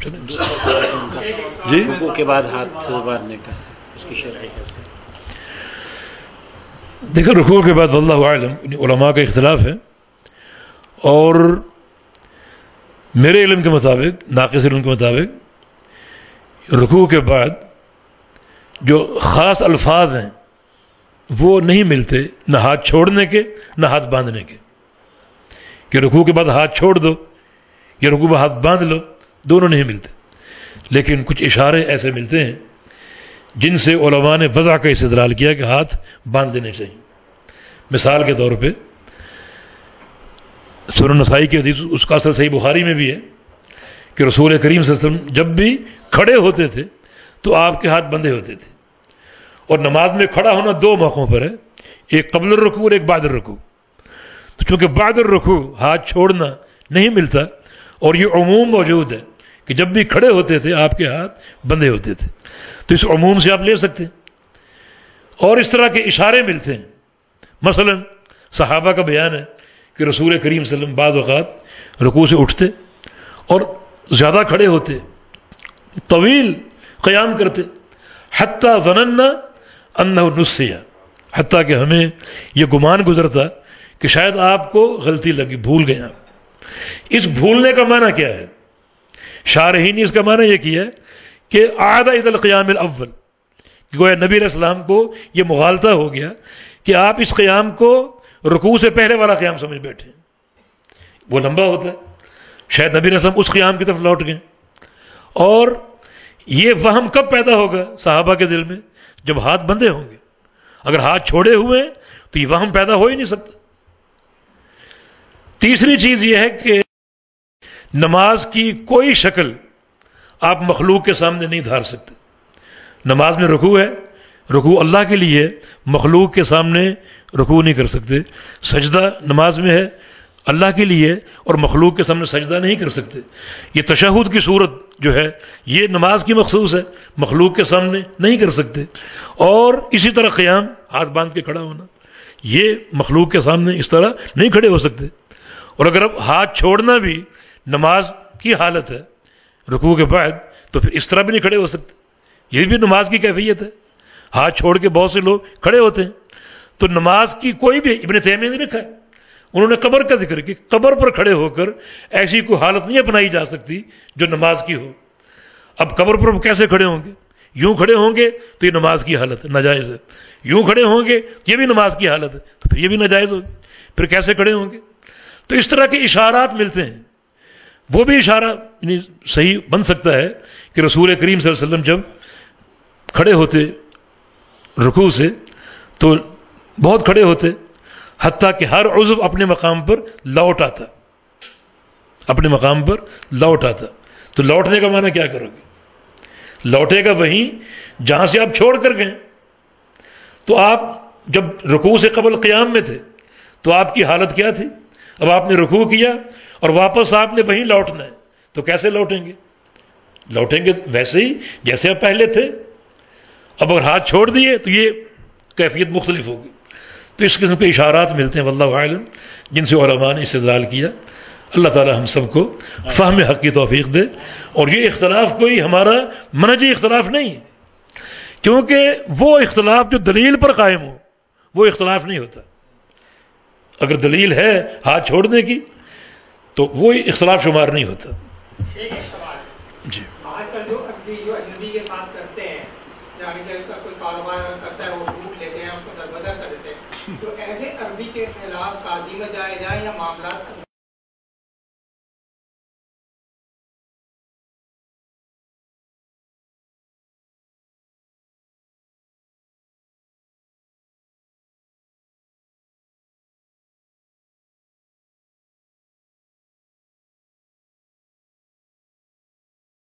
جی رکوع کے بعد ہاتھ باندھنے کا اس کی شرعی حیثیت؟ دیکھیں رکوع کے بعد واللہ اعلم علماء کا اختلاف ہے، اور میرے علم کے مطابق، ناقص علم کے مطابق، رکوع کے بعد جو خاص الفاظ ہیں وہ نہیں ملتے، نہ ہاتھ چھوڑنے کے نہ ہاتھ باندھنے کے، کہ رکوع کے بعد ہاتھ چھوڑ دو یا رکوع میں ہاتھ باندھ لو، دونوں نہیں ملتے، لیکن کچھ اشارے ایسے ملتے ہیں جن سے علماء نے وضع کا استدلال کیا کہ ہاتھ باندھ دینے چاہیے۔ مثال کے طور پہ سنن نسائی کی حدیث، اس کا اثر صحیح بخاری میں بھی ہے کہ رسول کریم صلی اللہ علیہ وسلم جب بھی کھڑے ہوتے تھے تو آپ کے ہاتھ بندھے ہوتے تھے، اور نماز میں کھڑا ہونا دو موقعوں پر ہے، ایک قبل الرکوع اور ایک بعد الرکوع۔ تو چونکہ بعد الرکوع ہاتھ چھوڑنا نہیں ملتا، اور یہ عموم موجود ہے کہ جب بھی کھڑے ہوتے تھے آپ کے ہاتھ بندھے ہوتے تھے، تو اس عموم سے آپ لے سکتے ہیں۔ اور اس طرح کے اشارے ملتے ہیں، مثلا صحابہ کا بیان ہے کہ رسول کریم صلی اللہ علیہ وسلم بعض اوقات رکوع سے اٹھتے اور زیادہ کھڑے ہوتے، طویل قیام کرتے، حتیٰ ظننا انہ نسی، حتیٰ کہ ہمیں یہ گمان گزرتا کہ شاید آپ کو غلطی لگی، بھول گئے آپ۔ اس بھولنے کا معنی کیا ہے؟ شارحین نے اس کا معنی یہ کیا ہے کہ عاد الی القیام الاول، کہ گویا نبی علیہ السلام کو یہ مغالطہ ہو گیا کہ آپ اس قیام کو رکوع سے پہلے والا قیام سمجھ بیٹھے، وہ لمبا ہوتا ہے، شاید نبی علیہ السلام اس قیام کی طرف لوٹ گئے۔ اور یہ وہم کب پیدا ہوگا صحابہ کے دل میں؟ جب ہاتھ بندھے ہوں گے۔ اگر ہاتھ چھوڑے ہوئے ہیں تو یہ وہم پیدا ہو ہی نہیں سکتا۔ تیسری چیز یہ ہے کہ نماز کی کوئی شکل آپ مخلوق کے سامنے نہیں دھار سکتے۔ نماز میں رکوع ہے، رکوع اللہ کے لیے، مخلوق کے سامنے رکوع نہیں کر سکتے۔ سجدہ نماز میں ہے اللہ کے لیے، اور مخلوق کے سامنے سجدہ نہیں کر سکتے۔ یہ تشہد کی صورت جو ہے یہ نماز کی مخصوص ہے، مخلوق کے سامنے نہیں کر سکتے۔ اور اسی طرح قیام، ہاتھ باندھ کے کھڑا ہونا، یہ مخلوق کے سامنے اس طرح نہیں کھڑے ہو سکتے۔ اور اگر اب ہاتھ چھوڑنا بھی نماز کی حالت ہے رکوع کے بعد، تو پھر اس طرح بھی نہیں کھڑے ہو سکتے۔ یہ بھی نماز کی کیفیت ہے، ہاتھ چھوڑ کے بہت سے لوگ کھڑے ہوتے ہیں۔ تو نماز کی کوئی بھی، ابن تیمیہ نے لکھا ہے، انہوں نے قبر کا ذکر کیا، قبر پر کھڑے ہو کر ایسی کوئی حالت نہیں اپنائی جا سکتی جو نماز کی ہو۔ اب قبر پر کیسے کھڑے ہوں گے؟ یوں کھڑے ہوں گے تو یہ نماز کی حالت ہے، ناجائز ہے۔ یوں کھڑے ہوں گے یہ بھی نماز کی حالت ہے، تو پھر یہ بھی ناجائز ہوگی۔ پھر کیسے کھڑے ہوں گے؟ تو اس طرح کے اشارات ملتے ہیں۔ وہ بھی اشارہ یعنی صحیح بن سکتا ہے کہ رسول کریم صلی اللہ علیہ وسلم جب کھڑے ہوتے رکوع سے تو بہت کھڑے ہوتے، حتیٰ کہ ہر عضو اپنے مقام پر لوٹ آتا، اپنے مقام پر لوٹ آتا۔ تو لوٹنے کا معنی کیا کرو گے؟ لوٹے گا وہیں جہاں سے آپ چھوڑ کر گئے۔ تو آپ جب رکوع سے قبل قیام میں تھے تو آپ کی حالت کیا تھی؟ اب آپ نے رکوع کیا اور واپس آپ نے وہیں لوٹنا ہے، تو کیسے لوٹیں گے؟ لوٹیں گے ویسے ہی جیسے آپ پہلے تھے۔ اب اگر ہاتھ چھوڑ دیے تو یہ کیفیت مختلف ہوگی۔ تو اس قسم کے اشارات ملتے ہیں واللہ اعلم، جن سے علماء نے استدلال کیا۔ اللہ تعالی ہم سب کو فہم حق کی توفیق دے۔ اور یہ اختلاف کوئی ہمارا منہجی اختلاف نہیں ہے، کیونکہ وہ اختلاف جو دلیل پر قائم ہو وہ اختلاف نہیں ہوتا۔ اگر دلیل ہے ہاتھ چھوڑنے کی تو وہ اختلاف شمار نہیں ہوتا۔ ایک سوال جی، آج کل جو اجنبی کے ساتھ کرتے ہیں، یعنی کہ اس کا کوئی کاروبار کرتا ہے وہ روٹ لیتے ہیں، اس کو دربدر کر دیتے ہیں، تو ایسے عربی کے خلاف قاضی میں جائے یا معاملات